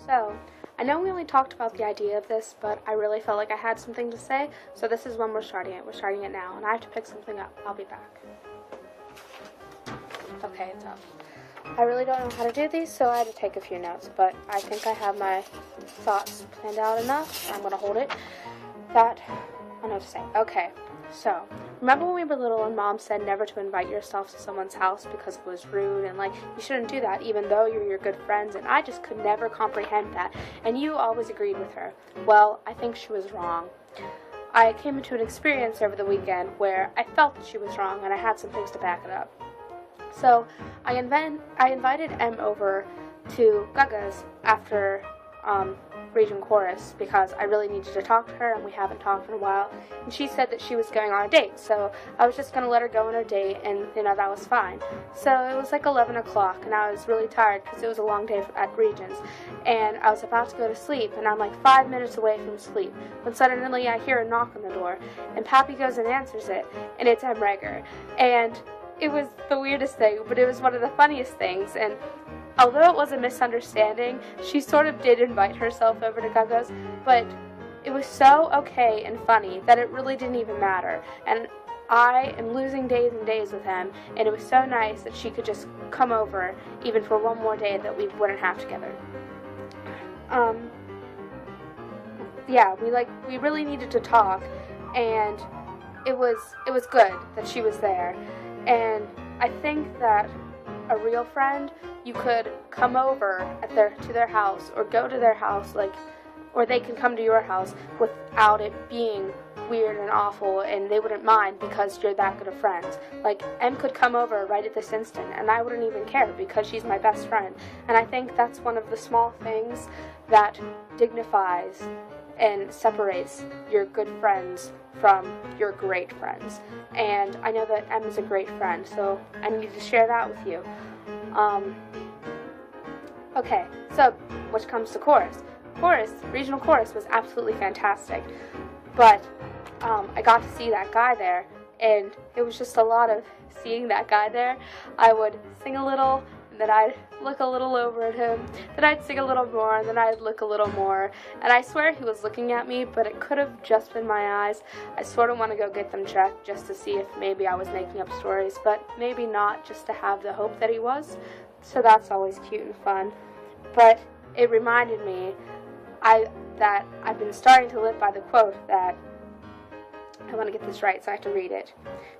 So, I know we only talked about the idea of this, but I really felt like I had something to say, so this is when we're starting it. We're starting it now, and I have to pick something up. I'll be back. Okay, it's up. I really don't know how to do these, so I had to take a few notes, but I think I have my thoughts planned out enough. I'm going to hold it. That, I know what to say. Okay, so, remember when we were little and Mom said never to invite yourself to someone's house because it was rude and like, you shouldn't do that even though you're your good friends, and I just could never comprehend that, and you always agreed with her. Well, I think she was wrong. I came into an experience over the weekend where I felt that she was wrong and I had some things to back it up. So, I invited Em over to Gaga's after region chorus because I really needed to talk to her and we haven't talked in a while, and she said that she was going on a date, so I was just going to let her go on her date, and that was fine. So it was like 11 o'clock and I was really tired because it was a long day at Regions, and I was about to go to sleep, and I'm like 5 minutes away from sleep when suddenly I hear a knock on the door, and Pappy goes and answers it, and it's Em Reger, and it was the weirdest thing, but it was one of the funniest things, and although it was a misunderstanding, she sort of did invite herself over to Gaga's, but it was so okay and funny that it really didn't even matter, and I am losing days and days with him, and it was so nice that she could just come over even for one more day that we wouldn't have together. Yeah, we really needed to talk, and it was good that she was there. And I think that a real friend, you could come over to their house or go to their house, or they can come to your house without it being weird and awful, and they wouldn't mind because you're that good of friends. Like, Em could come over right at this instant, and I wouldn't even care because she's my best friend. And I think that's one of the small things that dignifies and separates your good friends from your great friends. And I know that Em is a great friend, so I need to share that with you. Okay, so which comes to chorus. Regional chorus was absolutely fantastic, but I got to see that guy there, and it was just a lot of seeing that guy there. I would sing a little, and then I'd look a little over at him, then I'd sing a little more, and then I'd look a little more, and I swear he was looking at me, but it could have just been my eyes. I sort of want to go get them checked just to see if maybe I was making up stories, but maybe not, just to have the hope that he was, so that's always cute and fun. But it reminded me that I've been starting to live by the quote that, I want to get this right, so I have to read it.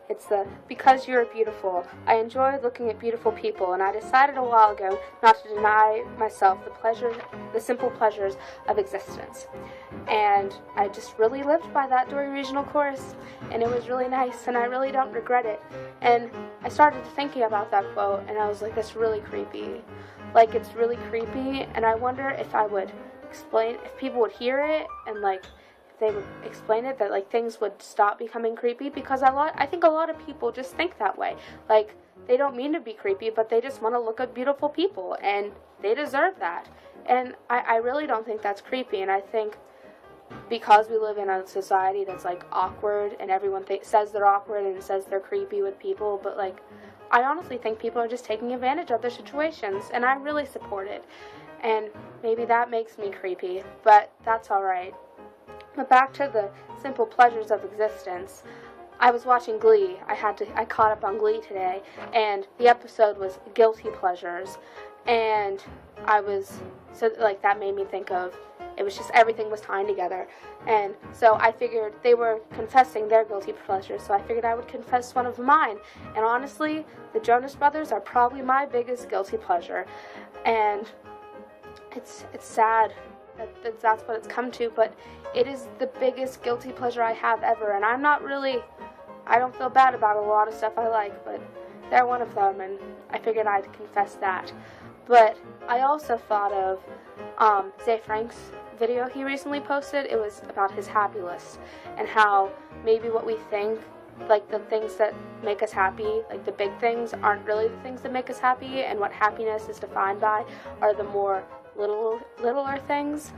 It's because you're beautiful. I enjoy looking at beautiful people, and I decided a while ago not to deny myself the simple pleasures of existence. And I just really lived by that during regional chorus, and it was really nice, and I really don't regret it. And I started thinking about that quote, and I was like, that's really creepy. Like, it's really creepy, and I wonder if I would explain, if people would hear it, and they would explain it, that things would stop becoming creepy, because I think a lot of people just think that way. Like, they don't mean to be creepy, but they just want to look at beautiful people, and they deserve that. And I really don't think that's creepy, and I think because we live in a society that's awkward, and everyone says they're awkward and says they're creepy with people, but I honestly think people are just taking advantage of their situations, and I really support it. And maybe that makes me creepy, but that's alright. But back to the simple pleasures of existence. I was watching Glee. I caught up on Glee today, and the episode was Guilty Pleasures, and that made me think of, it was just everything was tying together, and so I figured they were confessing their guilty pleasures, so I figured I would confess one of mine, and honestly, the Jonas Brothers are probably my biggest guilty pleasure, and it's sad that's what it's come to, but it is the biggest guilty pleasure I have ever, and I don't feel bad about a lot of stuff I like, but they're one of them, and I figured I'd confess that. But I also thought of Zay Frank's video he recently posted. It was about his happy list, and how maybe what we think, the things that make us happy, the big things, aren't really the things that make us happy, and what happiness is defined by are the more littler things.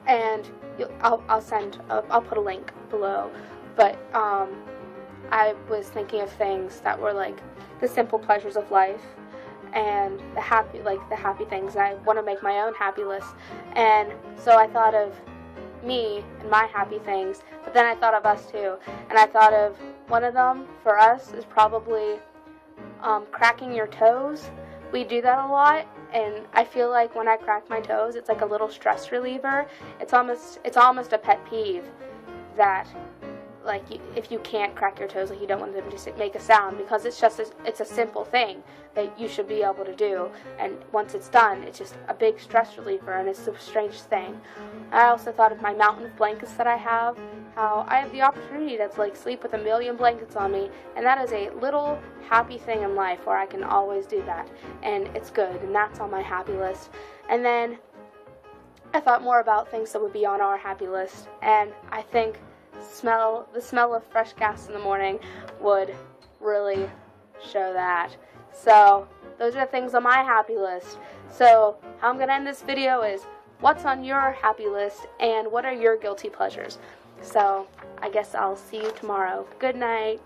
And I'll put a link below, but I was thinking of things that were the simple pleasures of life, and the happy things. I want to make my own happy list. And so I thought of me and my happy things, but then I thought of us too. And I thought of one of them for us is probably cracking your toes. We do that a lot, and I feel like when I crack my toes, it's like a little stress reliever. It's almost a pet peeve that, like, if you can't crack your toes, like, you don't want them to make a sound, because it's a simple thing that you should be able to do, and once it's done, it's just a big stress reliever, and it's the strangest thing. I also thought of my mountain of blankets that I have, how I have the opportunity to, like, sleep with 1,000,000 blankets on me, and that is a little happy thing in life where I can always do that, and it's good, and that's on my happy list. And then I thought more about things that would be on our happy list, and I think the smell of fresh gas in the morning would really show that. So those are the things on my happy list. So how I'm going to end this video is, what's on your happy list and what are your guilty pleasures? So I guess I'll see you tomorrow. Good night.